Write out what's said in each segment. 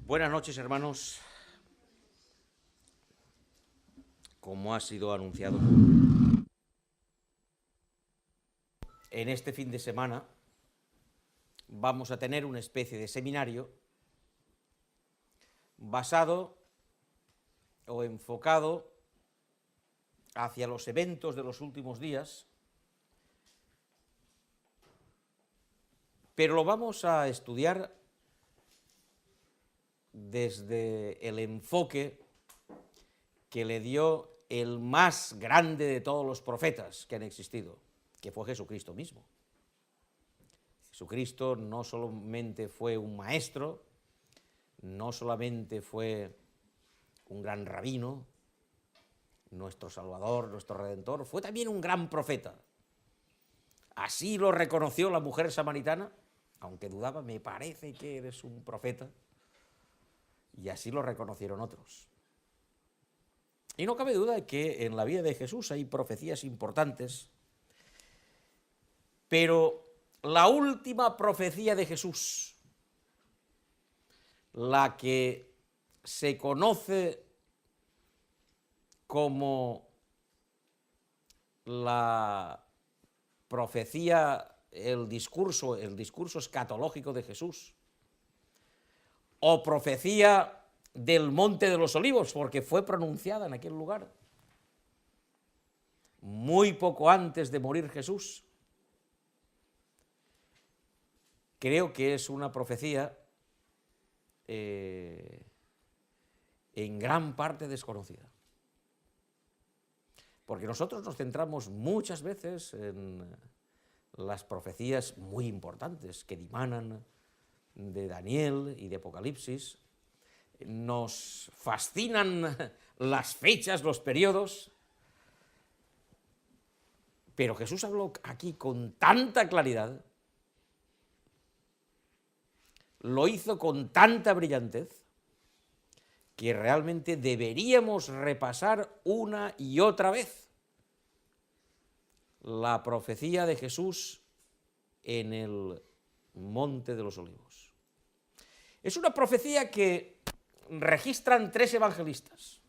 Buenas noches, hermanos. Como ha sido anunciado, en este fin de semana vamos a tener una especie de seminario basado o enfocado hacia los eventos de los últimos días, pero lo vamos a estudiar desde el enfoque que le dio el más grande de todos los profetas que han existido, que fue Jesucristo mismo. Jesucristo no solamente fue un maestro, no solamente fue un gran rabino, nuestro Salvador, nuestro Redentor, fue también un gran profeta. Así lo reconoció la mujer samaritana, aunque dudaba, me parece que eres un profeta, y así lo reconocieron otros. Y no cabe duda de que en la vida de Jesús hay profecías importantes, pero la última profecía de Jesús, la que se conoce como la profecía, el discurso escatológico de Jesús, o profecía del Monte de los Olivos, porque fue pronunciada en aquel lugar, muy poco antes de morir Jesús. Creo que es una profecía en gran parte desconocida. Porque nosotros nos centramos muchas veces en las profecías muy importantes que dimanan de Daniel y de Apocalipsis. Nos fascinan las fechas, los periodos, pero Jesús habló aquí con tanta claridad, lo hizo con tanta brillantez, que realmente deberíamos repasar una y otra vez la profecía de Jesús en el Monte de los Olivos. Es una profecía que registran 3 evangelistas.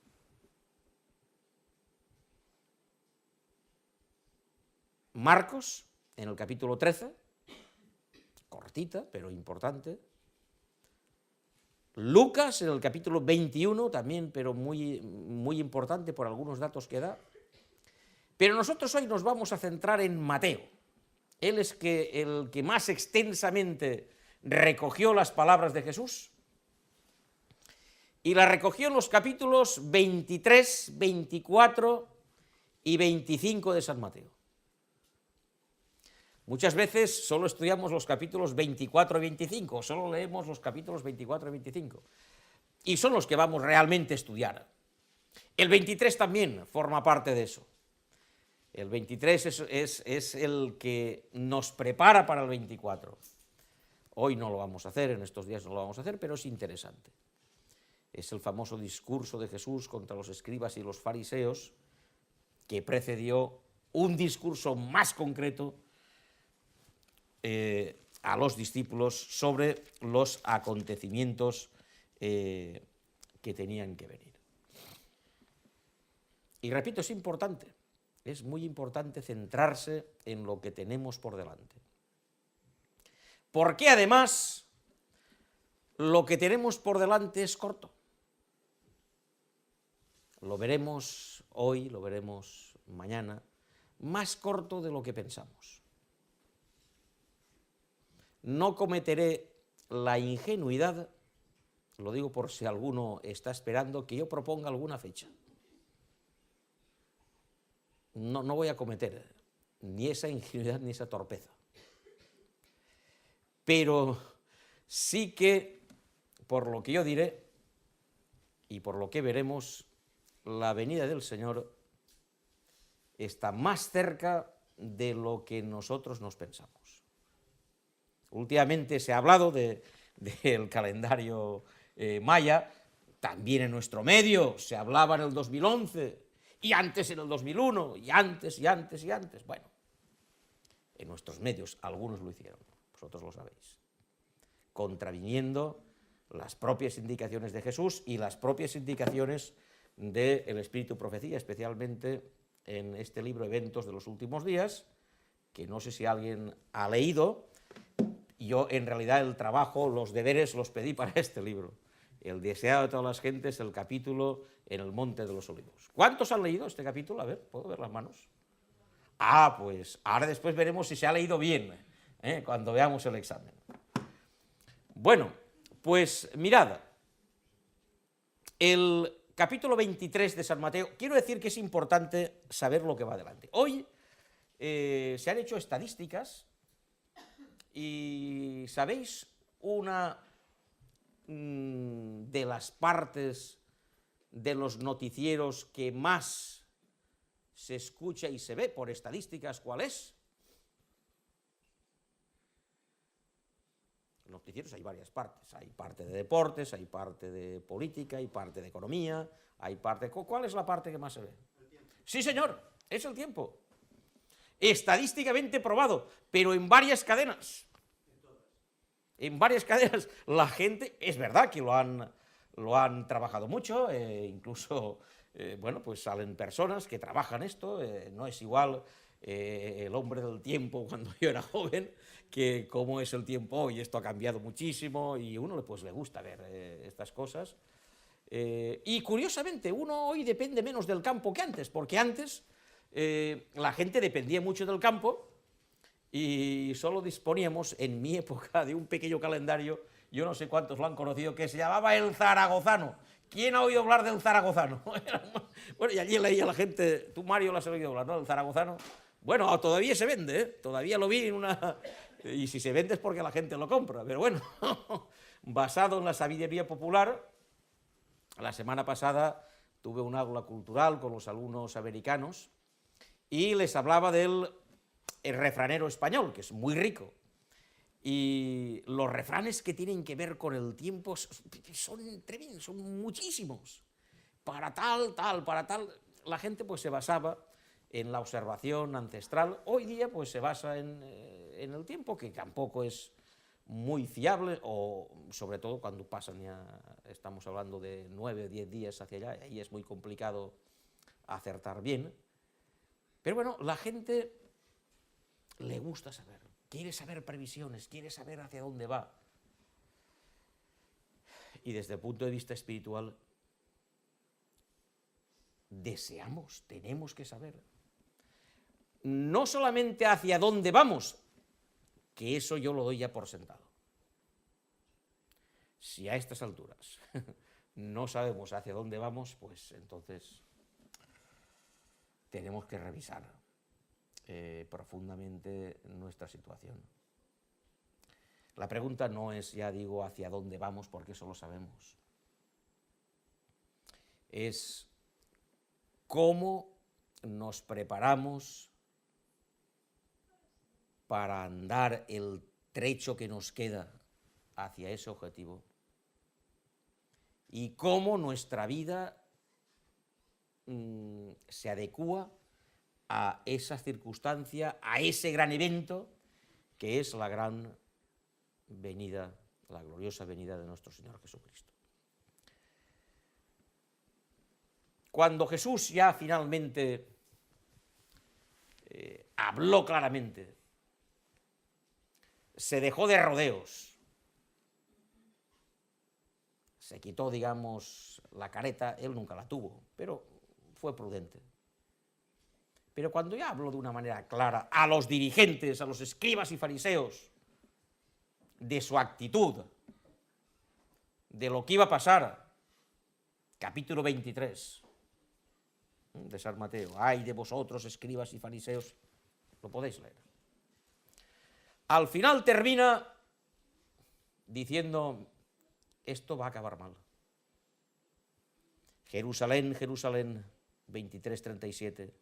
Marcos, en el capítulo 13, cortita, pero importante. Lucas, en el capítulo 21, también, pero muy importante por algunos datos que da. Pero nosotros hoy nos vamos a centrar en Mateo. Él es el que más extensamente recogió las palabras de Jesús, y las recogió en los capítulos 23, 24 y 25 de San Mateo. Muchas veces solo estudiamos los capítulos 24 y 25, solo leemos los capítulos 24 y 25, y son los que vamos realmente a estudiar. El 23 también forma parte de eso. El 23 es el que nos prepara para el 24. Hoy no lo vamos a hacer, en estos días no lo vamos a hacer, pero es interesante. Es el famoso discurso de Jesús contra los escribas y los fariseos, que precedió un discurso más concreto a los discípulos sobre los acontecimientos que tenían que venir. Y repito, es importante, es muy importante centrarse en lo que tenemos por delante. Porque además lo que tenemos por delante es corto. Lo veremos hoy, lo veremos mañana, más corto de lo que pensamos. No cometeré la ingenuidad, lo digo por si alguno está esperando, que yo proponga alguna fecha. No voy a cometer ni esa ingenuidad ni esa torpeza. Pero sí que, por lo que yo diré y por lo que veremos, la venida del Señor está más cerca de lo que nosotros nos pensamos. Últimamente se ha hablado del calendario maya, también en nuestro medio se hablaba en el 2011, y antes en el 2001, y antes. Bueno, en nuestros medios algunos lo hicieron, vosotros lo sabéis, contraviniendo las propias indicaciones de Jesús y las propias indicaciones del Espíritu Profecía, especialmente en este libro Eventos de los Últimos Días, que no sé si alguien ha leído. Yo en realidad el trabajo, los deberes los pedí para este libro, el deseado de todas las gentes, el capítulo en el Monte de los Olivos. ¿Cuántos han leído este capítulo? A ver, ¿puedo ver las manos? Ah, pues ahora después veremos si se ha leído bien, cuando veamos el examen. Bueno, pues mirad, el capítulo 23 de San Mateo, quiero decir que es importante saber lo que va adelante. Hoy se han hecho estadísticas y, ¿sabéis una de las partes de los noticieros que más se escucha y se ve por estadísticas cuál es? Noticieros hay varias partes, hay parte de deportes, hay parte de política, hay parte de economía, hay parte... ¿Cuál es la parte que más se ve? Sí, señor, es el tiempo. Estadísticamente probado, pero en varias cadenas. En varias cadenas la gente, es verdad que lo han trabajado mucho, incluso, bueno, pues salen personas que trabajan esto, no es igual el hombre del tiempo cuando yo era joven, que cómo es el tiempo hoy. Esto ha cambiado muchísimo y a uno pues le gusta ver estas cosas. Y curiosamente, uno hoy depende menos del campo que antes, porque antes la gente dependía mucho del campo y solo disponíamos, en mi época, de un pequeño calendario, yo no sé cuántos lo han conocido, que se llamaba El Zaragozano. ¿Quién ha oído hablar del Zaragozano? Bueno, y allí leía la gente, tú Mario lo has oído hablar, ¿no? El Zaragozano. Bueno, todavía se vende, todavía lo vi en una... Y si se vende es porque la gente lo compra, pero bueno, basado en la sabiduría popular, la semana pasada tuve un aula cultural con los alumnos americanos y les hablaba del refranero español, que es muy rico. Y los refranes que tienen que ver con el tiempo son tremendos, son muchísimos. Para tal, para tal. La gente pues se basaba en la observación ancestral. Hoy día pues se basa en el tiempo, que tampoco es muy fiable, o sobre todo cuando pasan ya, estamos hablando de 9 o 10 días hacia allá, y es muy complicado acertar bien. Pero bueno, la gente le gusta saber, quiere saber previsiones, quiere saber hacia dónde va. Y desde el punto de vista espiritual, deseamos, tenemos que saber, no solamente hacia dónde vamos, que eso yo lo doy ya por sentado. Si a estas alturas no sabemos hacia dónde vamos, pues entonces tenemos que revisar profundamente nuestra situación. La pregunta no es, ya digo, hacia dónde vamos, porque eso lo sabemos. Es cómo nos preparamos para andar el trecho que nos queda hacia ese objetivo y cómo nuestra vida se adecúa a esa circunstancia, a ese gran evento que es la gran venida, la gloriosa venida de nuestro Señor Jesucristo. Cuando Jesús ya finalmente habló claramente, se dejó de rodeos, se quitó, digamos, la careta, él nunca la tuvo, pero fue prudente. Pero cuando ya habló de una manera clara a los dirigentes, a los escribas y fariseos, de su actitud, de lo que iba a pasar, capítulo 23 de San Mateo, ay de vosotros, escribas y fariseos, lo podéis leer. Al final termina diciendo, esto va a acabar mal. Jerusalén, Jerusalén, 23:37,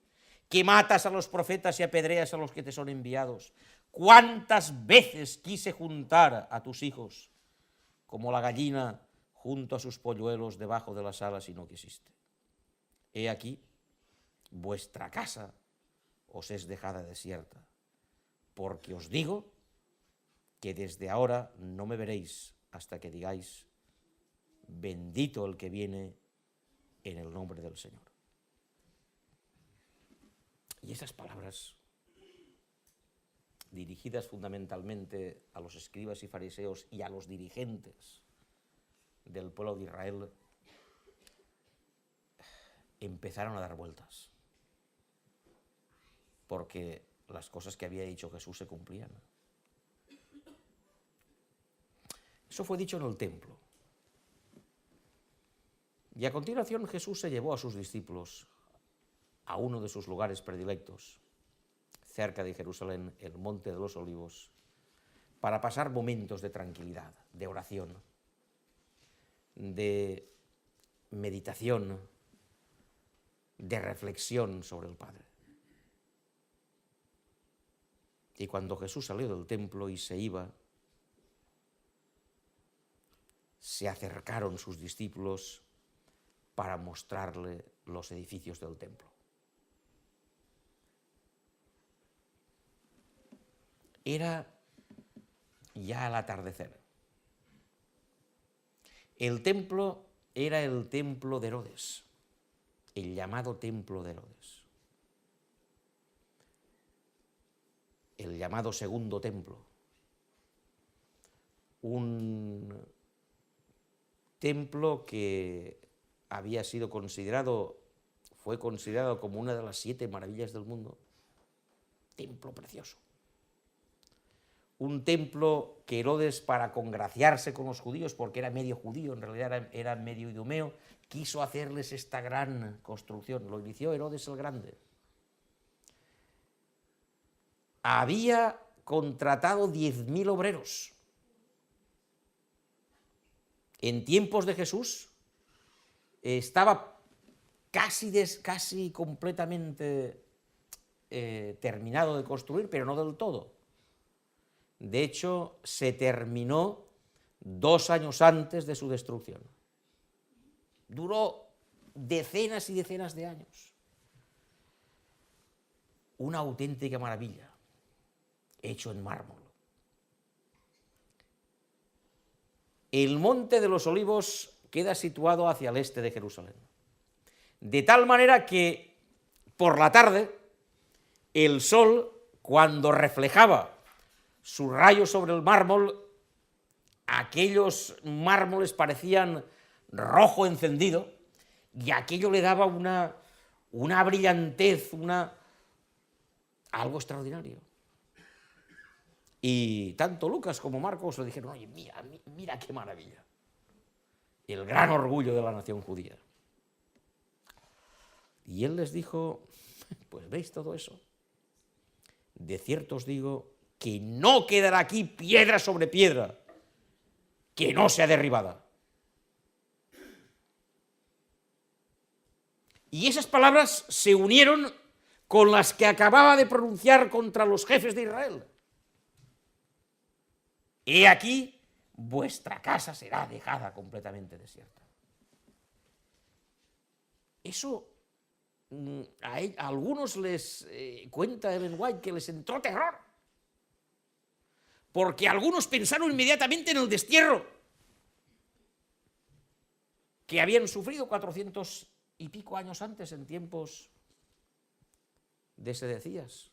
que matas a los profetas y apedreas a los que te son enviados. ¿Cuántas veces quise juntar a tus hijos como la gallina junto a sus polluelos debajo de las alas y no quisiste? He aquí, vuestra casa os es dejada desierta, porque os digo que desde ahora no me veréis hasta que digáis, bendito el que viene en el nombre del Señor. Y esas palabras, dirigidas fundamentalmente a los escribas y fariseos y a los dirigentes del pueblo de Israel, empezaron a dar vueltas, porque las cosas que había dicho Jesús se cumplían. Eso fue dicho en el templo. Y a continuación Jesús se llevó a sus discípulos a uno de sus lugares predilectos, cerca de Jerusalén, el Monte de los Olivos, para pasar momentos de tranquilidad, de oración, de meditación, de reflexión sobre el Padre. Y cuando Jesús salió del templo y se iba, se acercaron sus discípulos para mostrarle los edificios del templo. Era ya al atardecer. El templo era el templo de Herodes, el llamado templo de Herodes, el llamado segundo templo, un templo que fue considerado como una de las 7 maravillas del mundo, templo precioso. Un templo que Herodes, para congraciarse con los judíos, porque era medio judío, en realidad era medio idumeo, quiso hacerles esta gran construcción. Lo inició Herodes el Grande. Había contratado 10.000 obreros. En tiempos de Jesús estaba casi completamente terminado de construir, pero no del todo. De hecho, se terminó 2 años antes de su destrucción. Duró decenas y decenas de años. Una auténtica maravilla, hecho en mármol. El Monte de los Olivos queda situado hacia el este de Jerusalén. De tal manera que por la tarde el sol, cuando reflejaba sus rayos sobre el mármol, aquellos mármoles parecían rojo encendido y aquello le daba una brillantez, algo extraordinario. Y tanto Lucas como Marcos le dijeron: oye, mira qué maravilla. El gran orgullo de la nación judía. Y él les dijo: pues veis todo eso. De cierto os digo que no quedará aquí piedra sobre piedra que no sea derribada. Y esas palabras se unieron con las que acababa de pronunciar contra los jefes de Israel. He aquí, vuestra casa será dejada completamente desierta. Eso a algunos les cuenta Ellen White que les entró terror. Porque algunos pensaron inmediatamente en el destierro que habían sufrido 400 y pico años antes, en tiempos de Sedecías,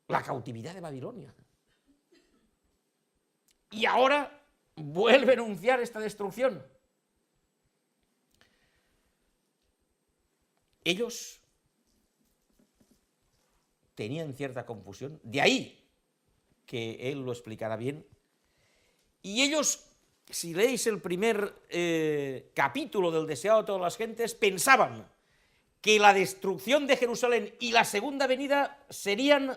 la cautividad de Babilonia. Y ahora vuelve a anunciar esta destrucción. Ellos tenían cierta confusión, de ahí que él lo explicará bien. Y ellos, si leéis el primer capítulo del Deseado de todas las gentes, pensaban que la destrucción de Jerusalén y la segunda venida serían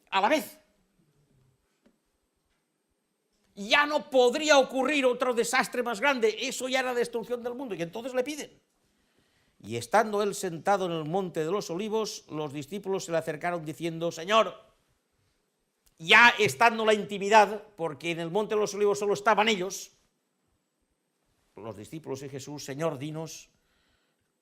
a la vez. Ya no podría ocurrir otro desastre más grande, eso ya era la destrucción del mundo, y entonces le piden. Y estando él sentado en el Monte de los Olivos, los discípulos se le acercaron diciendo: Señor, ya estando en la intimidad, porque en el Monte de los Olivos solo estaban ellos, los discípulos de Jesús: Señor, dinos,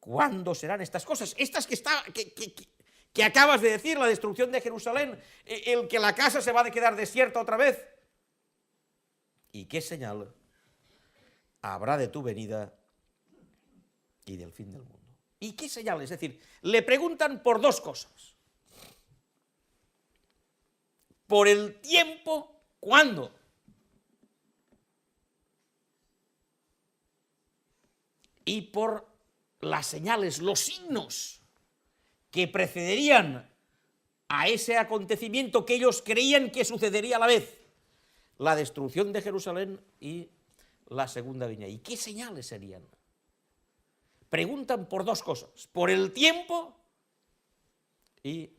¿cuándo serán estas cosas? Estas que acabas de decir, la destrucción de Jerusalén, el que la casa se va a quedar desierta otra vez. ¿Y qué señal habrá de tu venida y del fin del mundo. ¿Y qué señales? Es decir, le preguntan por dos cosas. Por el tiempo, ¿cuándo? Y por las señales, los signos que precederían a ese acontecimiento que ellos creían que sucedería a la vez, la destrucción de Jerusalén y la segunda venida. ¿Y qué señales serían? Preguntan por dos cosas, por el tiempo y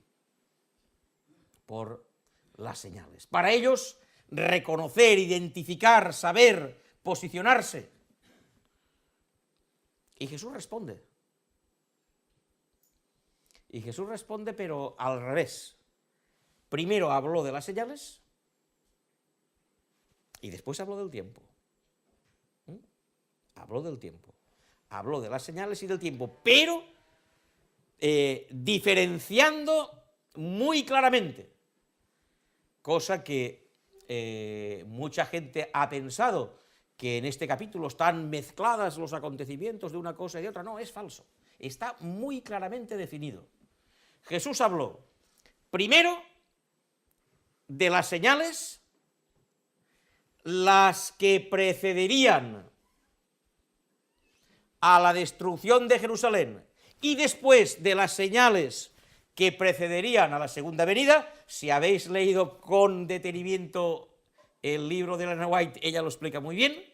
por las señales. Para ellos, reconocer, identificar, saber, posicionarse. Y Jesús responde. Y Jesús responde, pero al revés. Primero habló de las señales y después habló del tiempo. Habló del tiempo. Habló de las señales y del tiempo, pero diferenciando muy claramente, cosa que mucha gente ha pensado que en este capítulo están mezcladas los acontecimientos de una cosa y de otra. No, es falso. Está muy claramente definido. Jesús habló primero de las señales, las que precederían a la destrucción de Jerusalén, y después de las señales que precederían a la segunda venida. Si habéis leído con detenimiento el libro de Ellen White, ella lo explica muy bien,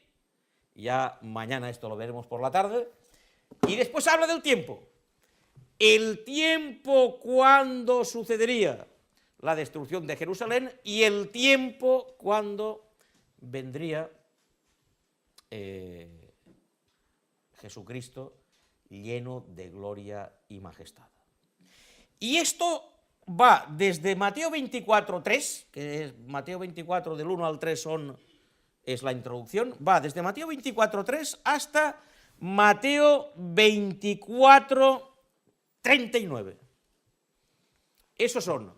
ya mañana esto lo veremos por la tarde. Y después habla del tiempo. El tiempo cuando sucedería la destrucción de Jerusalén y el tiempo cuando vendría Jesucristo lleno de gloria y majestad. Y esto va desde Mateo 24:3, que es Mateo 24 del 1 al 3 es la introducción, va desde Mateo 24:3 hasta Mateo 24:39. Esos son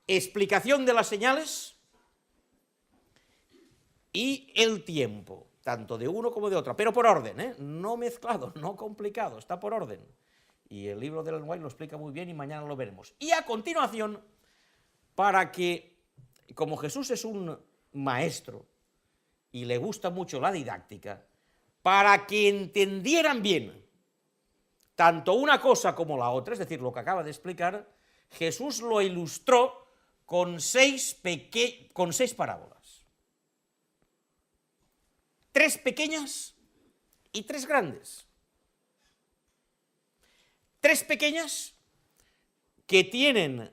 explicación de las señales y el tiempo, tanto de uno como de otro, pero por orden, no mezclado, no complicado, está por orden. Y el libro de Ellen White lo explica muy bien y mañana lo veremos. Y a continuación, para que, como Jesús es un maestro y le gusta mucho la didáctica, para que entendieran bien tanto una cosa como la otra, es decir, lo que acaba de explicar, Jesús lo ilustró con seis parábolas. 3 pequeñas y 3 grandes. 3 pequeñas que tienen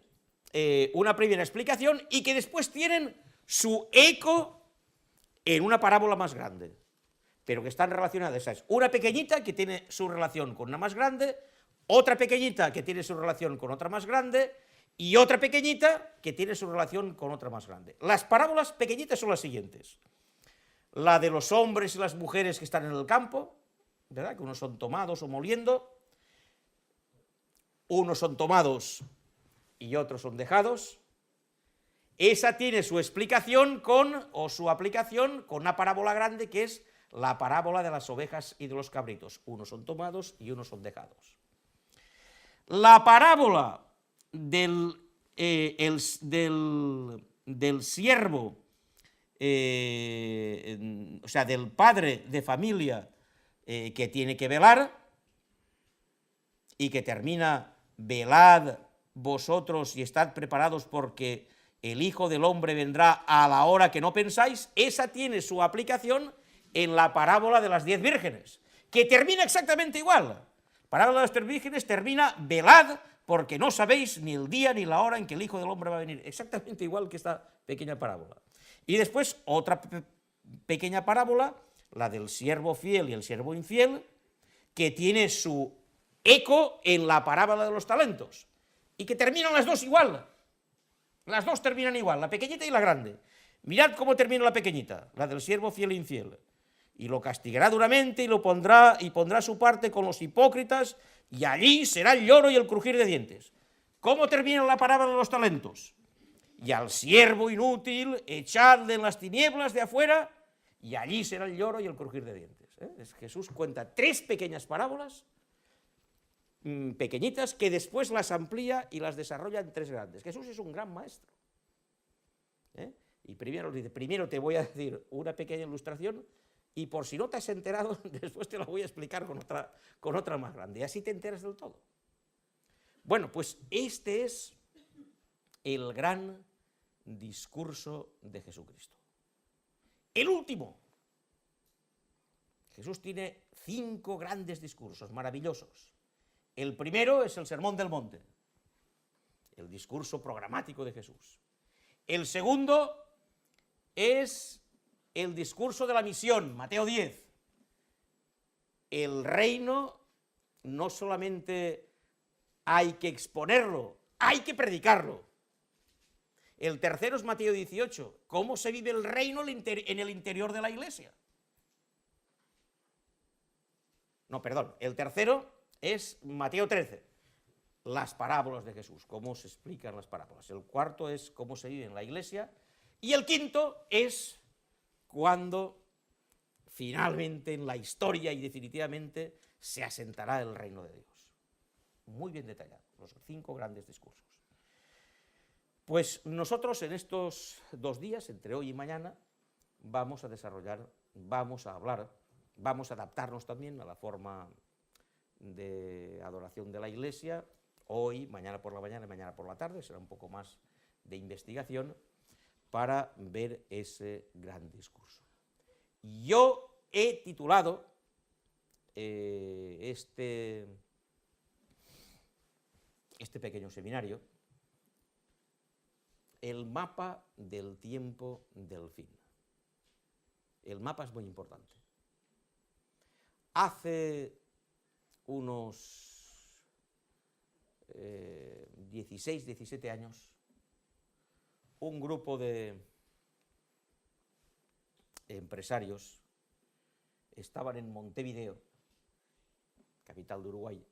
una primera explicación y que después tienen su eco en una parábola más grande, pero que están relacionadas. Es una pequeñita que tiene su relación con una más grande, otra pequeñita que tiene su relación con otra más grande y otra pequeñita que tiene su relación con otra más grande. Las parábolas pequeñitas son las siguientes. La de los hombres y las mujeres que están en el campo, ¿verdad? Que unos son tomados o moliendo, unos son tomados y otros son dejados. Esa tiene su explicación su aplicación con una parábola grande que es la parábola de las ovejas y de los cabritos. Unos son tomados y unos son dejados. La parábola del siervo, o sea, del padre de familia que tiene que velar y que termina: velad vosotros y estad preparados porque el Hijo del Hombre vendrá a la hora que no pensáis. Esa tiene su aplicación en la parábola de las 10 vírgenes, que termina exactamente igual. La parábola de las 10 vírgenes termina: velad porque no sabéis ni el día ni la hora en que el Hijo del Hombre va a venir. Exactamente igual que esta pequeña parábola. Y después otra pequeña parábola, la del siervo fiel y el siervo infiel, que tiene su eco en la parábola de los talentos, y que terminan las dos igual. Las dos terminan igual, la pequeñita y la grande. Mirad cómo termina la pequeñita, la del siervo fiel e infiel. Y lo castigará duramente y pondrá su parte con los hipócritas, y allí será el lloro y el crujir de dientes. ¿Cómo termina la parábola de los talentos? Y al siervo inútil echadle en las tinieblas de afuera, y allí será el lloro y el crujir de dientes. Jesús cuenta 3 pequeñas parábolas, pequeñitas, que después las amplía y las desarrolla en 3 grandes. Jesús es un gran maestro. Y primero te voy a decir una pequeña ilustración, y por si no te has enterado, después te la voy a explicar con otra más grande, y así te enteras del todo. Bueno, pues este es el gran discurso de Jesucristo. El último. Jesús tiene 5 grandes discursos maravillosos. El primero es el Sermón del Monte, el discurso programático de Jesús. El segundo es el discurso de la misión, Mateo 10. El reino no solamente hay que exponerlo, hay que predicarlo. El tercero es Mateo 18, cómo se vive el reino en el interior de la iglesia. No, perdón, el tercero es Mateo 13, las parábolas de Jesús, cómo se explican las parábolas. El cuarto es cómo se vive en la iglesia. Y el quinto es cuando finalmente en la historia y definitivamente se asentará el reino de Dios. Muy bien detallado, los 5 grandes discursos. Pues nosotros en estos 2 días, entre hoy y mañana, vamos a desarrollar, vamos a hablar, vamos a adaptarnos también a la forma de adoración de la Iglesia. Hoy, mañana por la mañana y mañana por la tarde, será un poco más de investigación para ver ese gran discurso. Yo he titulado este pequeño seminario el mapa del tiempo del fin. El mapa es muy importante. Hace unos 16, 17 años, un grupo de empresarios estaban en Montevideo, capital de Uruguay,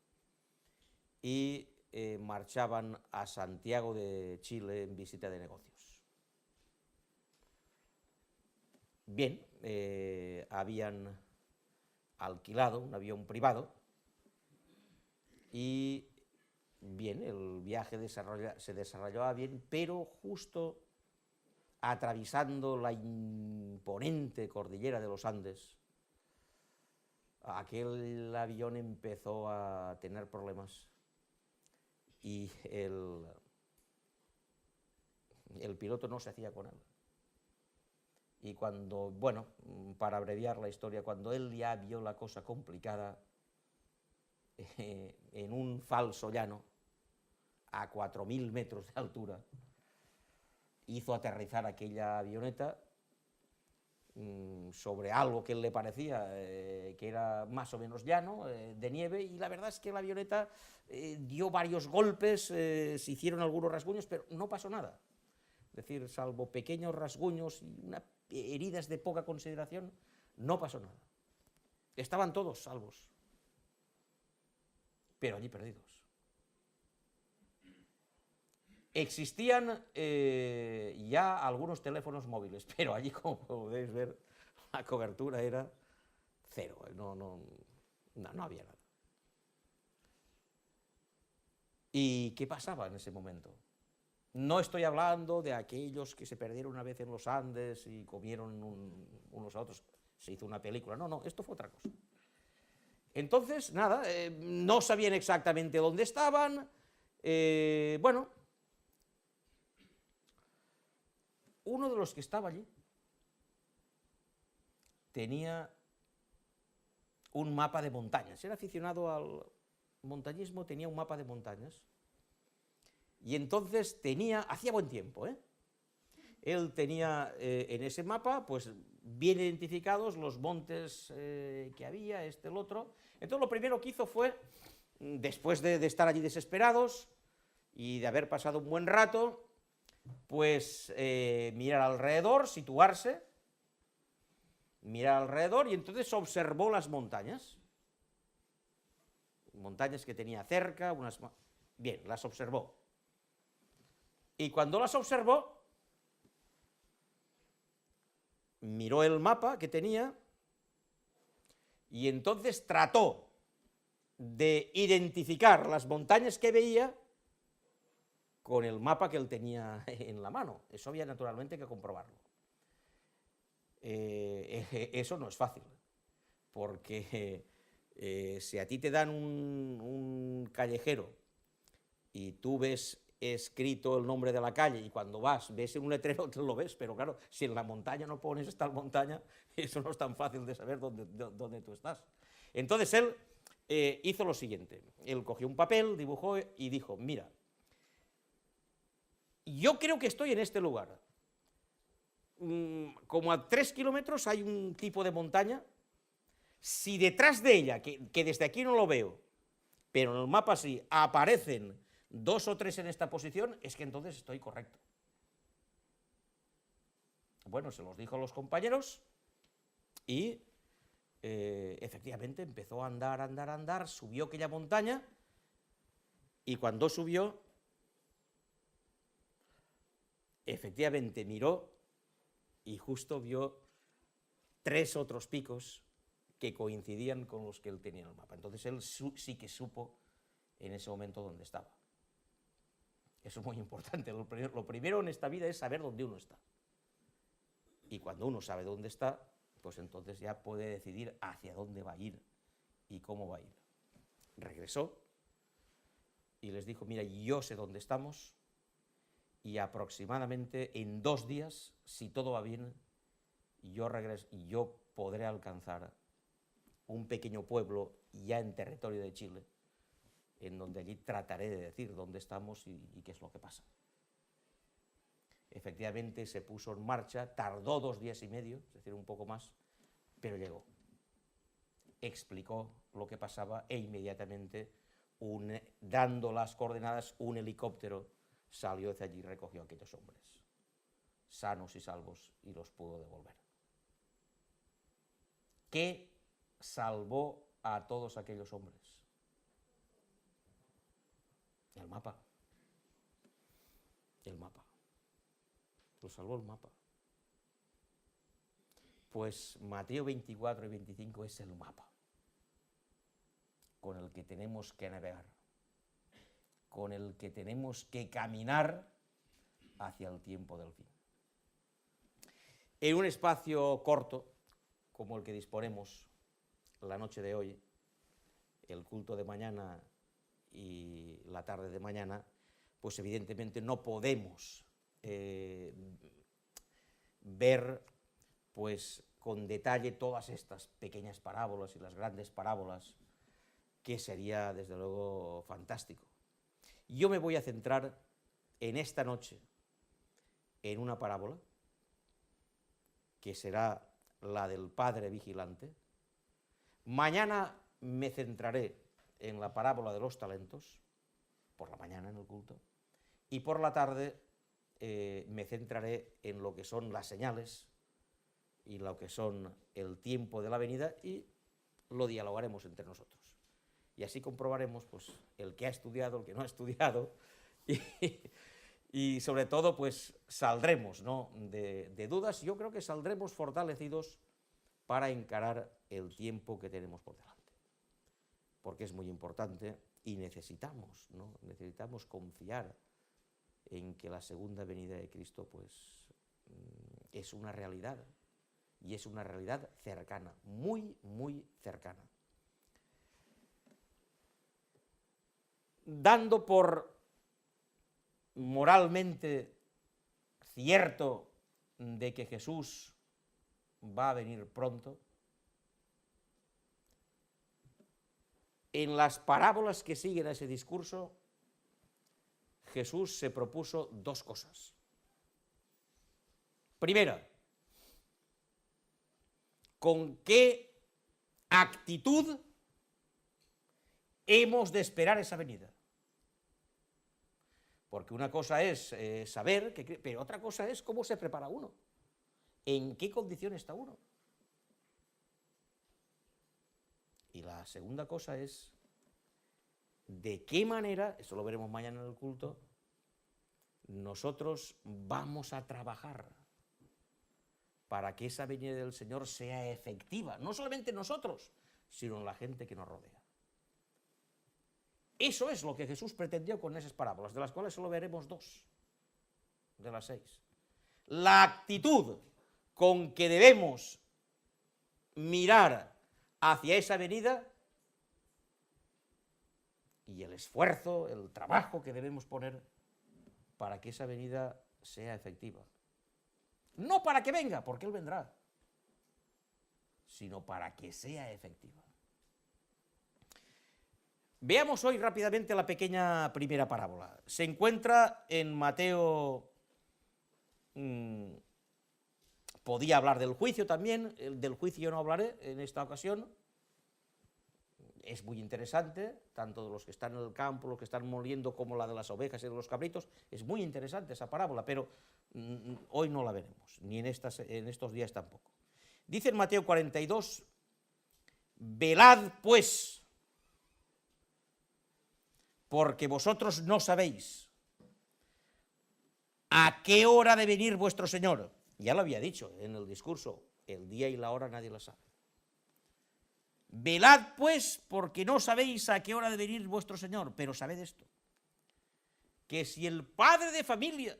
y marchaban a Santiago de Chile en visita de negocios. Bien, habían alquilado un avión privado y bien, el viaje se desarrollaba bien, pero justo atravesando la imponente cordillera de los Andes, aquel avión empezó a tener problemas y el piloto no se hacía con él. Y cuando, bueno, para abreviar la historia, cuando él ya vio la cosa complicada, en un falso llano, a 4.000 metros de altura, hizo aterrizar aquella avioneta sobre algo que le parecía que era más o menos llano, de nieve, y la verdad es que la avioneta dio varios golpes, se hicieron algunos rasguños, pero no pasó nada. Es decir, salvo pequeños rasguños y heridas de poca consideración, no pasó nada. Estaban todos salvos, pero allí perdidos. Existían ya algunos teléfonos móviles, pero allí, como podéis ver, la cobertura era cero, no había nada. ¿Y qué pasaba en ese momento? No estoy hablando de aquellos que se perdieron una vez en los Andes y comieron unos a otros, se hizo una película, no, esto fue otra cosa. Entonces, nada, no sabían exactamente dónde estaban, bueno, uno de los que estaba allí tenía un mapa de montañas, era aficionado al montañismo, tenía un mapa de montañas, y entonces hacía buen tiempo, él tenía en ese mapa, pues, bien identificados los montes que había, el otro. Entonces lo primero que hizo fue, después de estar allí desesperados y de haber pasado un buen rato, pues mirar alrededor, situarse, mirar alrededor, y entonces observó las montañas que tenía cerca, bien, las observó. Y cuando las observó, miró el mapa que tenía y entonces trató de identificar las montañas que veía con el mapa que él tenía en la mano. Eso había naturalmente que comprobarlo. Eso no es fácil, porque si a ti te dan un callejero y tú ves escrito el nombre de la calle y cuando vas ves un letrero, te lo ves, pero claro, si en la montaña no pones esta montaña, eso no es tan fácil de saber dónde tú estás. Entonces él hizo lo siguiente, él cogió un papel, dibujó y dijo, mira, yo creo que estoy en este lugar. Como a 3 kilómetros hay un tipo de montaña, si detrás de ella, que desde aquí no lo veo, pero en el mapa sí, aparecen 2 o 3 en esta posición, es que entonces estoy correcto. Bueno, se los dijo a los compañeros y efectivamente empezó a andar, subió aquella montaña y cuando subió, efectivamente miró y justo vio 3 otros picos que coincidían con los que él tenía en el mapa. Entonces él sí que supo en ese momento dónde estaba. Eso es muy importante. Lo primero en esta vida es saber dónde uno está. Y cuando uno sabe dónde está, pues entonces ya puede decidir hacia dónde va a ir y cómo va a ir. Regresó y les dijo, mira, yo sé dónde estamos y aproximadamente en 2 días, si todo va bien, yo regreso y yo podré alcanzar un pequeño pueblo ya en territorio de Chile, en donde allí trataré de decir dónde estamos y qué es lo que pasa. Efectivamente se puso en marcha, tardó 2 días y medio, es decir, un poco más, pero llegó. Explicó lo que pasaba e inmediatamente, dando las coordenadas, un helicóptero salió hacia allí y recogió a aquellos hombres, sanos y salvos, y los pudo devolver. ¿Qué salvó a todos aquellos hombres? El mapa. El mapa. Lo salvó el mapa. Pues Mateo 24 y 25 es el mapa con el que tenemos que navegar, con el que tenemos que caminar hacia el tiempo del fin. En un espacio corto, como el que disponemos la noche de hoy, el culto de mañana y la tarde de mañana, pues evidentemente no podemos ver pues con detalle todas estas pequeñas parábolas y las grandes parábolas, que sería desde luego fantástico. Yo me voy a centrar en esta noche en una parábola que será la del padre vigilante. Mañana me centraré en la parábola de los talentos, por la mañana en el culto, y por la tarde me centraré en lo que son las señales y lo que son el tiempo de la venida, y lo dialogaremos entre nosotros. Y así comprobaremos pues, el que ha estudiado, el que no ha estudiado, y sobre todo pues saldremos, ¿no?, de dudas. Yo creo que saldremos fortalecidos para encarar el tiempo que tenemos por delante, porque es muy importante y necesitamos, ¿no?, necesitamos confiar en que la segunda venida de Cristo pues es una realidad, y es una realidad cercana, muy, muy cercana. Dando por moralmente cierto de que Jesús va a venir pronto, en las parábolas que siguen a ese discurso, Jesús se propuso 2 cosas. Primera, ¿con qué actitud hemos de esperar esa venida? Porque una cosa es saber, pero otra cosa es cómo se prepara uno, en qué condición está uno. Y la segunda cosa es de qué manera, eso lo veremos mañana en el culto, nosotros vamos a trabajar para que esa venida del Señor sea efectiva, no solamente en nosotros, sino en la gente que nos rodea. Eso es lo que Jesús pretendió con esas parábolas, de las cuales solo veremos 2 de las 6. La actitud con que debemos mirar hacia esa venida y el esfuerzo, el trabajo que debemos poner para que esa venida sea efectiva. No para que venga, porque Él vendrá, sino para que sea efectiva. Veamos hoy rápidamente la pequeña primera parábola. Se encuentra en Mateo. Podía hablar del juicio también, del juicio no hablaré en esta ocasión. Es muy interesante, tanto de los que están en el campo, los que están moliendo, como la de las ovejas y de los cabritos. Es muy interesante esa parábola, pero hoy no la veremos, ni en estos días tampoco. Dice en Mateo 42, velad pues, porque vosotros no sabéis a qué hora de venir vuestro Señor. Ya lo había dicho en el discurso, el día y la hora nadie la sabe. Velad pues, porque no sabéis a qué hora de venir vuestro Señor, pero sabed esto, que si el padre de familia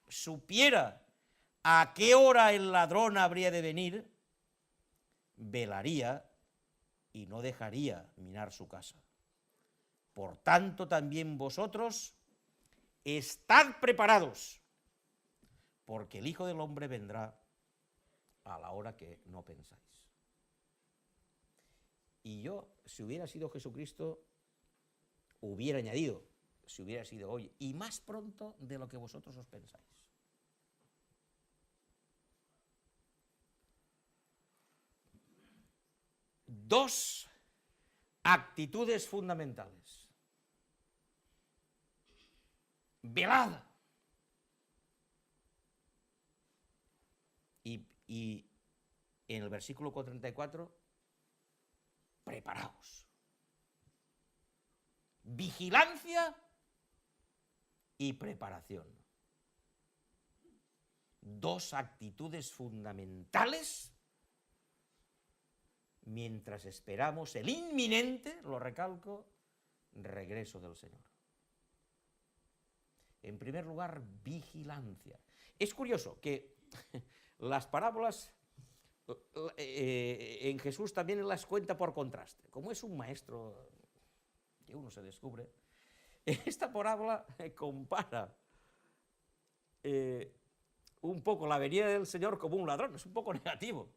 supiera a qué hora el ladrón habría de venir, velaría y no dejaría minar su casa. Por tanto, también vosotros estad preparados, porque el Hijo del Hombre vendrá a la hora que no pensáis. Y yo, si hubiera sido Jesucristo, hubiera añadido, si hubiera sido hoy, y más pronto de lo que vosotros os pensáis. Dos actitudes fundamentales. Velad. Y en el versículo 34, preparaos. Vigilancia y preparación. Dos actitudes fundamentales mientras esperamos el inminente, lo recalco, regreso del Señor. En primer lugar, vigilancia. Es curioso que las parábolas en Jesús también las cuenta por contraste. Como es un maestro que uno se descubre, esta parábola compara un poco la venida del Señor como un ladrón. Es un poco negativo,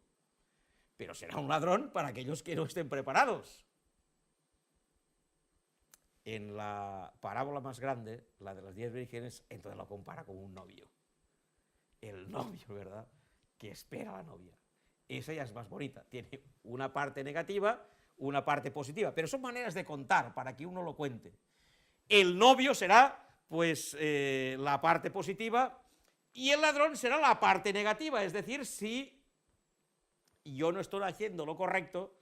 pero será un ladrón para aquellos que no estén preparados. En la parábola más grande, la de las 10 vírgenes, entonces lo compara con un novio. El novio, ¿verdad?, que espera a la novia. Esa ya es más bonita, tiene una parte negativa, una parte positiva, pero son maneras de contar para que uno lo cuente. El novio será, pues, la parte positiva y el ladrón será la parte negativa, es decir, si yo no estoy haciendo lo correcto,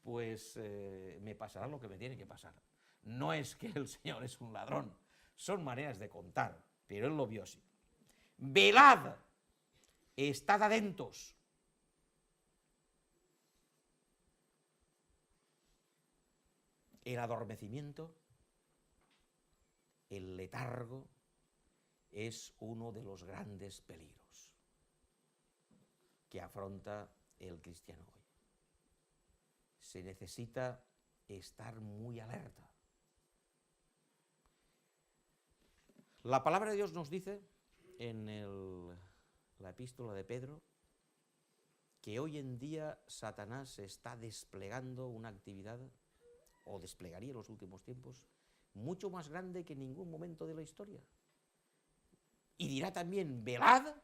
pues me pasará lo que me tiene que pasar. No es que el Señor es un ladrón, son maneras de contar, pero él lo vio así. Velad, estad atentos. El adormecimiento, el letargo, es uno de los grandes peligros que afronta el cristiano hoy. Se necesita estar muy alerta. La palabra de Dios nos dice en la epístola de Pedro que hoy en día Satanás está desplegando una actividad, o desplegaría en los últimos tiempos, mucho más grande que en ningún momento de la historia. Y dirá también, velad,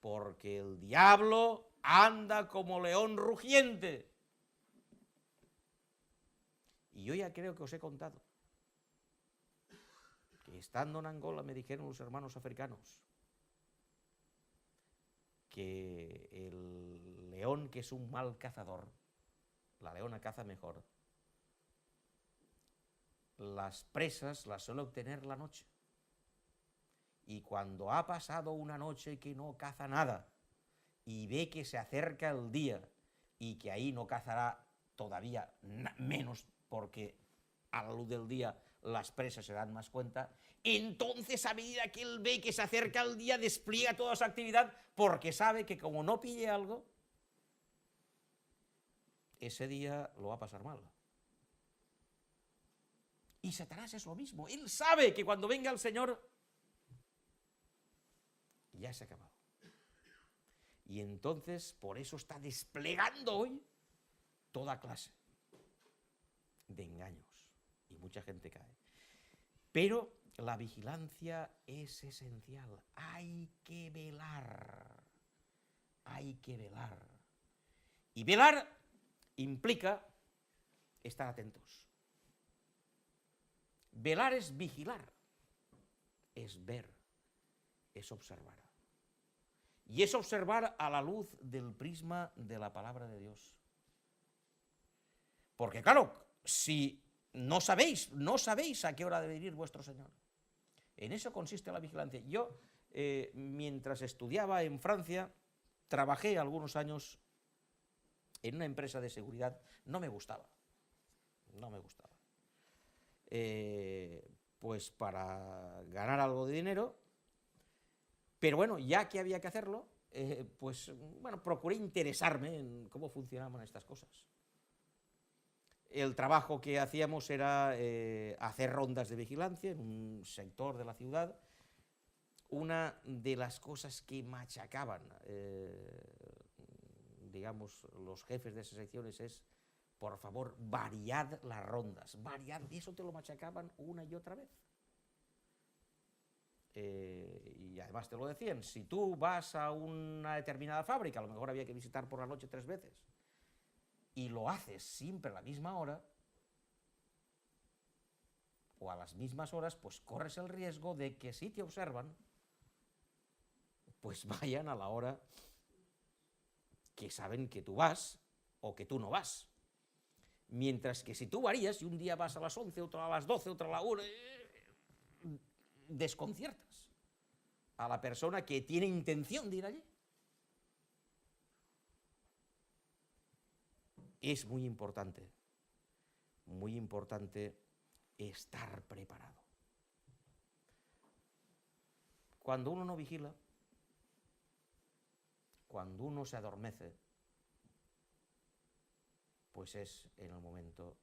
porque el diablo anda como león rugiente. Y yo ya creo que os he contado que estando en Angola me dijeron los hermanos africanos que el león, que es un mal cazador, la leona caza mejor, las presas las suele obtener la noche. Y cuando ha pasado una noche que no caza nada, y ve que se acerca el día y que ahí no cazará todavía menos, porque a la luz del día las presas se dan más cuenta, entonces a medida que él ve que se acerca el día, despliega toda su actividad, porque sabe que como no pille algo, ese día lo va a pasar mal. Y Satanás es lo mismo. Él sabe que cuando venga el Señor, ya se ha acabado. Y entonces, por eso está desplegando hoy toda clase de engaños. Y mucha gente cae. Pero la vigilancia es esencial. Hay que velar. Hay que velar. Y velar implica estar atentos. Velar es vigilar, es ver, es observar. Y es observar a la luz del prisma de la palabra de Dios. Porque claro, si no sabéis a qué hora debe venir vuestro Señor. En eso consiste la vigilancia. Yo, mientras estudiaba en Francia, trabajé algunos años en una empresa de seguridad. No me gustaba. Pues para ganar algo de dinero, pero bueno, ya que había que hacerlo, pues bueno, procuré interesarme en cómo funcionaban estas cosas. El trabajo que hacíamos era hacer rondas de vigilancia en un sector de la ciudad. Una de las cosas que machacaban, digamos, los jefes de esas secciones es: por favor, variad las rondas, variad, y eso te lo machacaban una y otra vez. Y además te lo decían, si tú vas a una determinada fábrica, a lo mejor había que visitar por la noche 3 veces, y lo haces siempre a la misma hora, o a las mismas horas, pues corres el riesgo de que si te observan, pues vayan a la hora que saben que tú vas o que tú no vas. Mientras que si tú varías y un día vas a las 11, otro a las 12, otro a la 1, desconciertas a la persona que tiene intención de ir allí. Es muy importante estar preparado. Cuando uno no vigila, cuando uno se adormece, pues es en el momento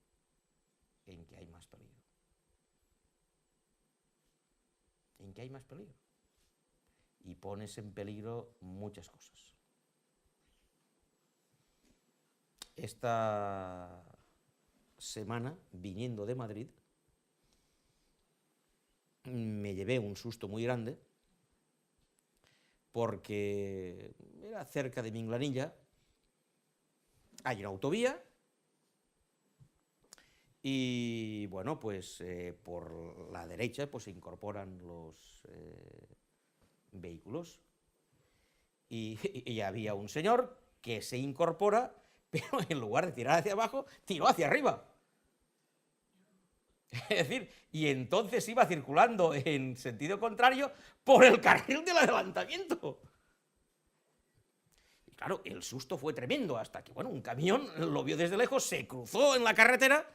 en que hay más peligro. En que hay más peligro. Y pones en peligro muchas cosas. Esta semana, viniendo de Madrid, me llevé un susto muy grande, porque era cerca de Minglanilla, hay una autovía, y bueno, pues por la derecha pues se incorporan los vehículos, y había un señor que se incorpora, pero en lugar de tirar hacia abajo, tiró hacia arriba. Es decir, y entonces iba circulando en sentido contrario por el carril del adelantamiento. Y claro, el susto fue tremendo, hasta que, bueno, un camión lo vio desde lejos, se cruzó en la carretera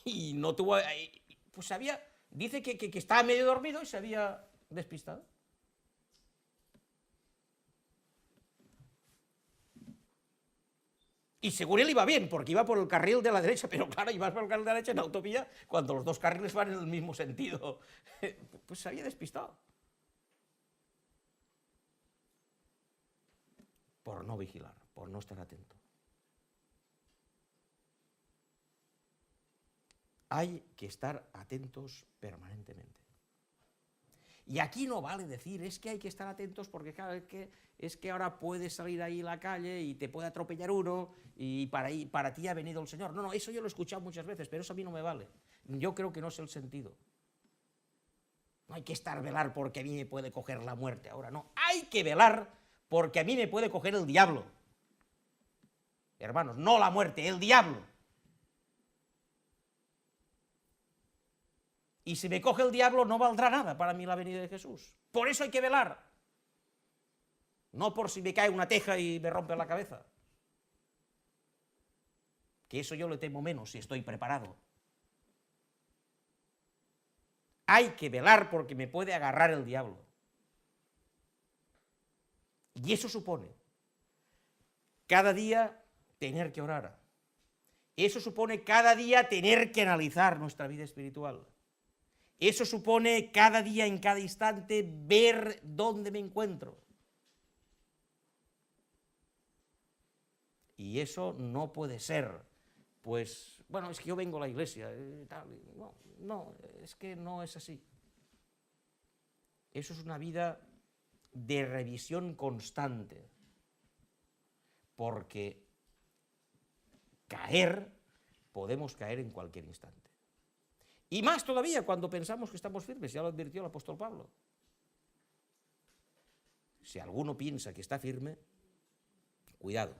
y no tuvo... Pues dice que estaba medio dormido y se había despistado. Y según él iba bien, porque iba por el carril de la derecha, pero claro, ibas por el carril de la derecha en autovía cuando los dos carriles van en el mismo sentido. Pues se había despistado. Por no vigilar, por no estar atento. Hay que estar atentos permanentemente. Y aquí no vale decir, es que hay que estar atentos porque claro, es que ahora puedes salir ahí a la calle y te puede atropellar uno y para ti ha venido el Señor. No, eso yo lo he escuchado muchas veces, pero eso a mí no me vale. Yo creo que no es el sentido. No hay que velar porque a mí me puede coger la muerte ahora, no. Hay que velar porque a mí me puede coger el diablo. Hermanos, no la muerte, el diablo. Y si me coge el diablo no valdrá nada para mí la venida de Jesús. Por eso hay que velar. no por si me cae una teja y me rompe la cabeza. Que eso yo le temo menos si estoy preparado. Hay que velar porque me puede agarrar el diablo. Y eso supone cada día tener que orar. Eso supone cada día tener que analizar nuestra vida espiritual. Eso supone cada día, en cada instante, ver dónde me encuentro. Y eso no puede ser, pues, bueno, es que yo vengo a la iglesia, tal. No, es que no es así. Eso es una vida de revisión constante, porque podemos caer en cualquier instante. Y más todavía cuando pensamos que estamos firmes, ya lo advirtió el apóstol Pablo. Si alguno piensa que está firme, cuidado,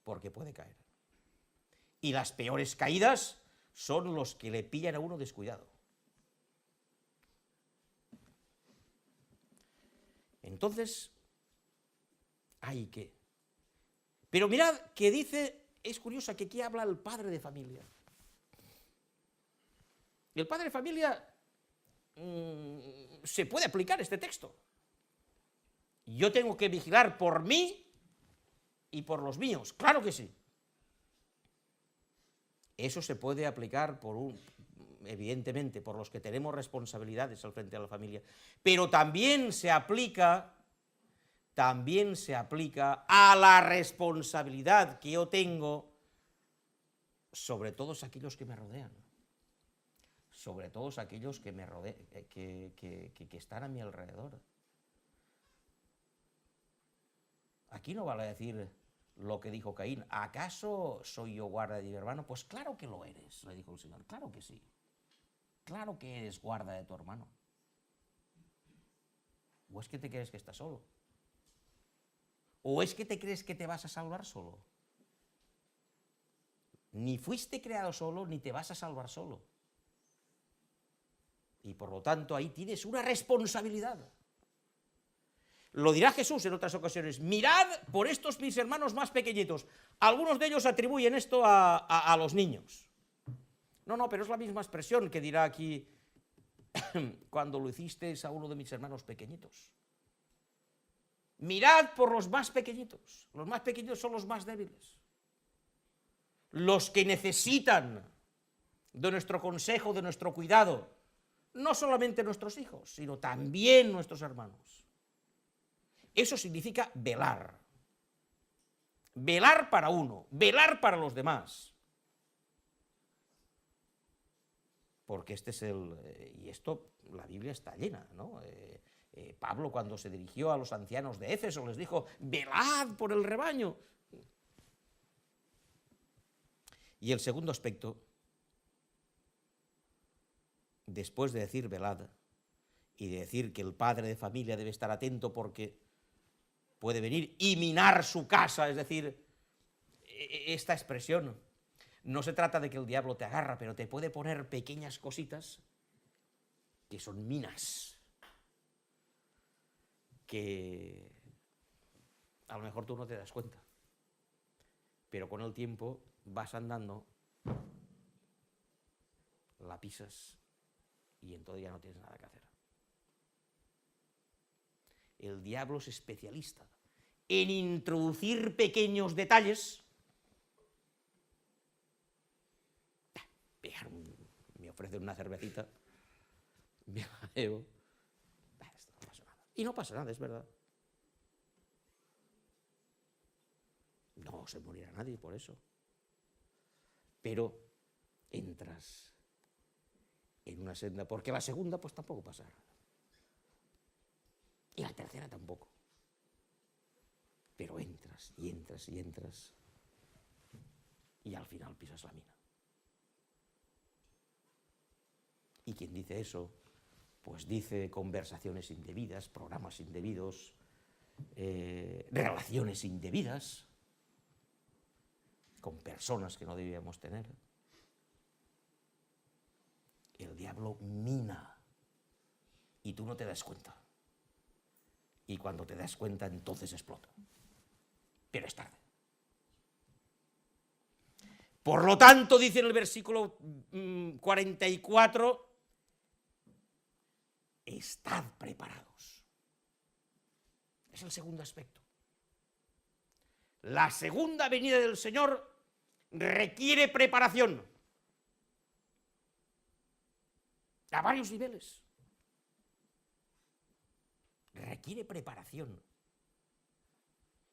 porque puede caer. Y las peores caídas son los que le pillan a uno descuidado. Entonces, hay que. Pero mirad que dice, es curioso que aquí habla el padre de familia. El padre de familia se puede aplicar este texto. Yo tengo que vigilar por mí y por los míos, claro que sí. Eso se puede aplicar evidentemente, por los que tenemos responsabilidades al frente de la familia, pero también se aplica a la responsabilidad que yo tengo sobre todos aquellos que me rodean, sobre todos aquellos que me rodean, que están a mi alrededor. Aquí no vale decir lo que dijo Caín, ¿acaso soy yo guarda de mi hermano? Pues claro que lo eres, le dijo el Señor, claro que sí. Claro que eres guarda de tu hermano. ¿O es que te crees que estás solo? ¿O es que te crees que te vas a salvar solo? Ni fuiste creado solo, ni te vas a salvar solo. Y por lo tanto ahí tienes una responsabilidad. Lo dirá Jesús en otras ocasiones, mirad por estos mis hermanos más pequeñitos. Algunos de ellos atribuyen esto a los niños. No, pero es la misma expresión que dirá aquí cuando lo hicisteis a uno de mis hermanos pequeñitos. Mirad por los más pequeñitos. Los más pequeños son los más débiles. Los que necesitan de nuestro consejo, de nuestro cuidado. No solamente nuestros hijos, sino también nuestros hermanos. Eso significa velar. Velar para uno, velar para los demás. Porque este es y esto, la Biblia está llena, ¿no? Pablo, cuando se dirigió a los ancianos de Éfeso, les dijo, velad por el rebaño. Y el segundo aspecto, después de decir velad, y de decir que el padre de familia debe estar atento porque puede venir y minar su casa, es decir, esta expresión, no se trata de que el diablo te agarra, pero te puede poner pequeñas cositas que son minas, que a lo mejor tú no te das cuenta, pero con el tiempo vas andando, la pisas y entonces ya no tienes nada que hacer. El diablo es especialista en introducir pequeños detalles. Me ofrecen una cervecita, me la bebo, esto no pasa nada. Y no pasa nada, es verdad. No se morirá nadie por eso. Pero entras en una senda, porque la segunda pues tampoco pasa nada. Y la tercera tampoco. Pero entras y entras y entras y al final pisas la mina. Y quien dice eso, pues dice conversaciones indebidas, programas indebidos, relaciones indebidas con personas que no debíamos tener. El diablo mina y tú no te das cuenta. Y cuando te das cuenta, entonces explota. Pero es tarde. Por lo tanto, dice en el versículo 44, estad preparados. Es el segundo aspecto. La segunda venida del Señor requiere preparación. A varios niveles. Requiere preparación.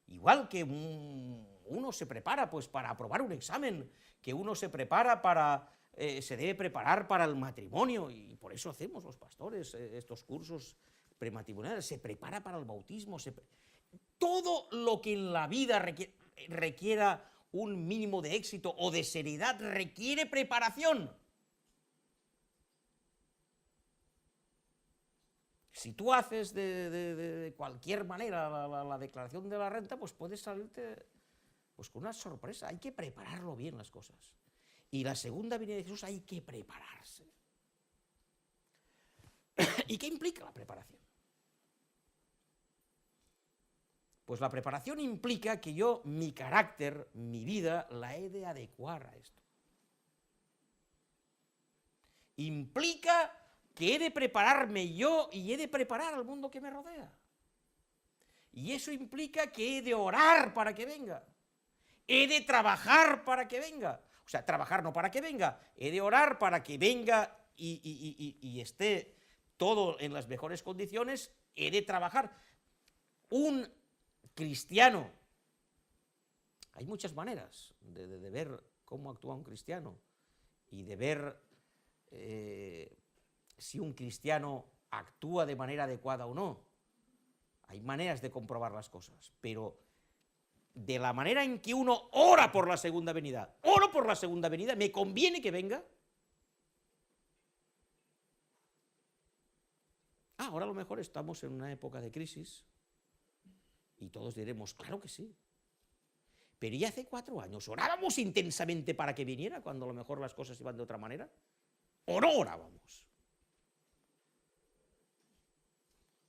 Igual que uno se prepara pues para aprobar un examen, que uno se prepara para, se debe preparar para el matrimonio, y por eso hacemos los pastores estos cursos prematrimoniales, se prepara para el bautismo, todo lo que en la vida requiera un mínimo de éxito o de seriedad requiere preparación. Si tú haces de cualquier manera la declaración de la renta, pues puedes salirte pues con una sorpresa. Hay que prepararlo bien las cosas. Y la segunda venida de Jesús hay que prepararse. ¿Y qué implica la preparación? Pues la preparación implica que yo, mi carácter, mi vida, la he de adecuar a esto. Implica que he de prepararme yo y he de preparar al mundo que me rodea. Y eso implica que he de orar para que venga. He de trabajar para que venga. O sea, trabajar no para que venga, he de orar para que venga y esté todo en las mejores condiciones, he de trabajar. Un cristiano, hay muchas maneras de ver cómo actúa un cristiano y de ver si un cristiano actúa de manera adecuada o no. Hay maneras de comprobar las cosas, pero de la manera en que uno ora por la segunda venida, oro por la segunda venida, me conviene que venga. Ahora a lo mejor estamos en una época de crisis y todos diremos, claro que sí. Pero ya hace 4 años orábamos intensamente para que viniera cuando a lo mejor las cosas iban de otra manera. ¿O no orábamos?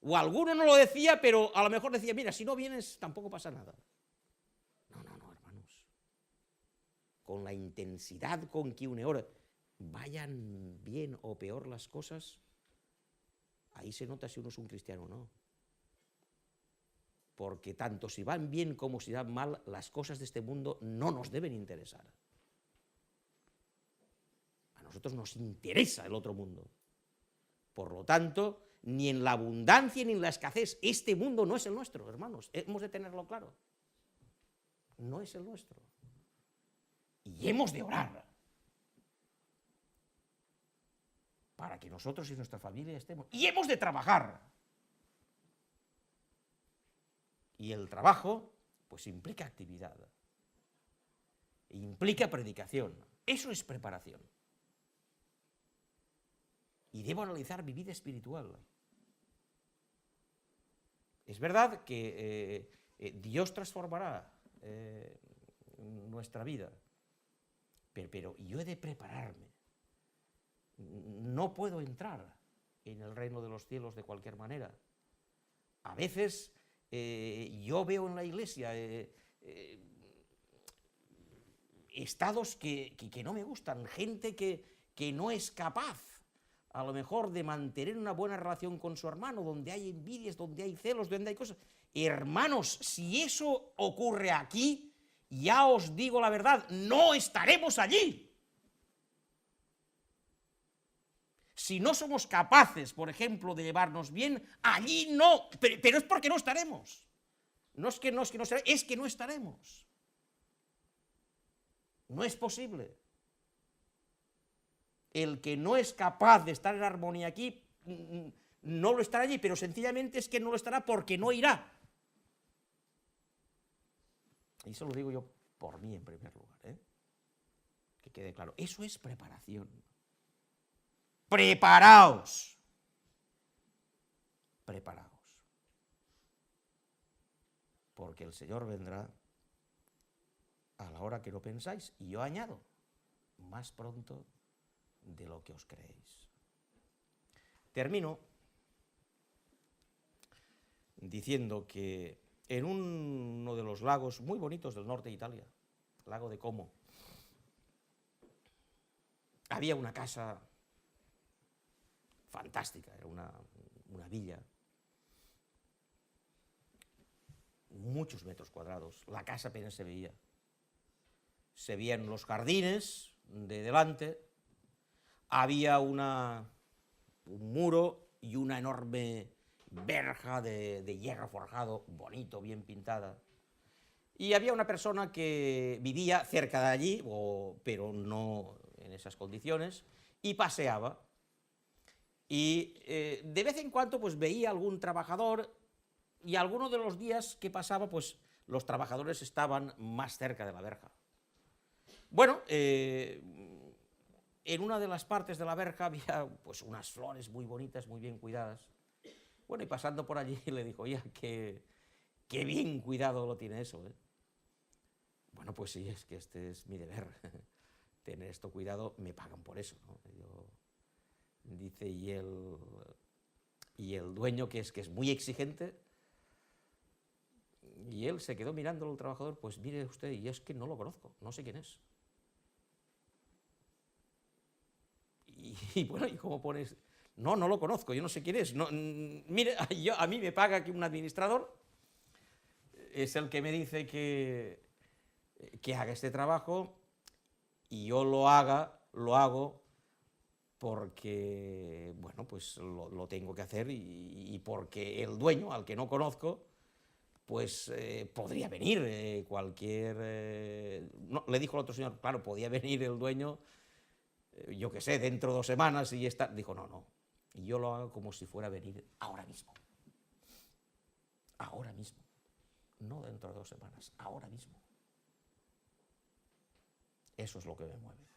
O alguno no lo decía, pero a lo mejor decía, mira, si no vienes tampoco pasa nada. No, hermanos. Con la intensidad con que uno ora, vayan bien o peor las cosas, ahí se nota si uno es un cristiano o no. Porque tanto si van bien como si van mal, las cosas de este mundo no nos deben interesar. A nosotros nos interesa el otro mundo. Por lo tanto, ni en la abundancia ni en la escasez, este mundo no es el nuestro, hermanos. Hemos de tenerlo claro. No es el nuestro. Y hemos de orar para que nosotros y nuestra familia estemos. Y hemos de trabajar. Y el trabajo, pues implica actividad. Implica predicación. Eso es preparación. Y debo analizar mi vida espiritual. Es verdad que Dios transformará nuestra vida, pero yo he de prepararme. No puedo entrar en el reino de los cielos de cualquier manera. A veces yo veo en la iglesia estados que no me gustan, gente que no es capaz a lo mejor de mantener una buena relación con su hermano, donde hay envidias, donde hay celos, donde hay cosas. Hermanos, si eso ocurre aquí, ya os digo la verdad, no estaremos allí. Si no somos capaces, por ejemplo, de llevarnos bien, allí no, pero es porque no estaremos. No es que no estaremos, es que no estaremos. No es posible. El que no es capaz de estar en armonía aquí, no lo estará allí, pero sencillamente es que no lo estará porque no irá. Y eso lo digo yo por mí en primer lugar, que quede claro. Eso es preparación. Preparaos. Preparaos. Porque el Señor vendrá a la hora que lo pensáis. Y yo añado, más pronto de lo que os creéis. Termino diciendo que en uno de los lagos muy bonitos del norte de Italia, el lago de Como, había una casa fantástica, era una villa, muchos metros cuadrados, la casa apenas se veía. Se veían los jardines de delante, había un muro y una enorme verja de hierro forjado, bonito, bien pintada. Y había una persona que vivía cerca de allí, pero no en esas condiciones, y paseaba. Y de vez en cuando pues veía algún trabajador, y algunos de los días que pasaba pues los trabajadores estaban más cerca de la verja. Bueno, en una de las partes de la verja había pues unas flores muy bonitas, muy bien cuidadas. Bueno, y pasando por allí le dijo, oye, qué bien cuidado lo tiene eso, ¿eh? Bueno, pues sí, es que este es mi deber, tener esto cuidado, me pagan por eso, ¿no? Dice, y el dueño, que es muy exigente, y él se quedó mirándolo al trabajador, pues mire usted, y es que no lo conozco, no sé quién es. Y bueno, ¿y cómo pones? No lo conozco, yo no sé quién es. No, mire, a mí me paga aquí un administrador, es el que me dice que haga este trabajo, y yo lo hago porque, bueno, pues lo tengo que hacer, y porque el dueño, al que no conozco, pues podría venir cualquier... No, le dijo el otro señor, claro, podía venir el dueño, yo qué sé, dentro de 2 semanas y está... Dijo, no, y yo lo hago como si fuera a venir ahora mismo, no dentro de 2 semanas, ahora mismo. Eso es lo que me mueve.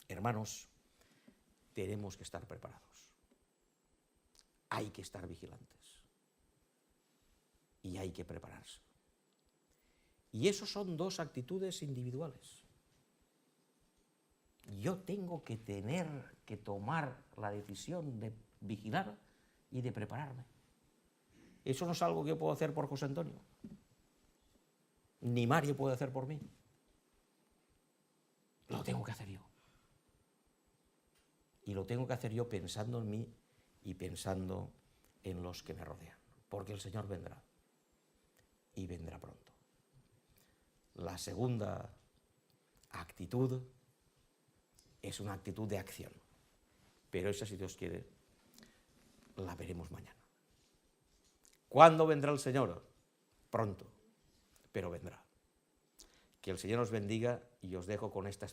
Hermanos, tenemos que estar preparados, hay que estar vigilantes y hay que prepararse. Y eso son 2 actitudes individuales. Yo tengo que tomar la decisión de vigilar y de prepararme. Eso no es algo que yo puedo hacer por José Antonio, ni Mario puede hacer por mí. Lo tengo que hacer yo. Y lo tengo que hacer yo pensando en mí y pensando en los que me rodean, porque el Señor vendrá, y vendrá pronto. La segunda actitud es una actitud de acción, pero esa, si Dios quiere, la veremos mañana. ¿Cuándo vendrá el Señor? Pronto, pero vendrá. Que el Señor os bendiga, y os dejo con esta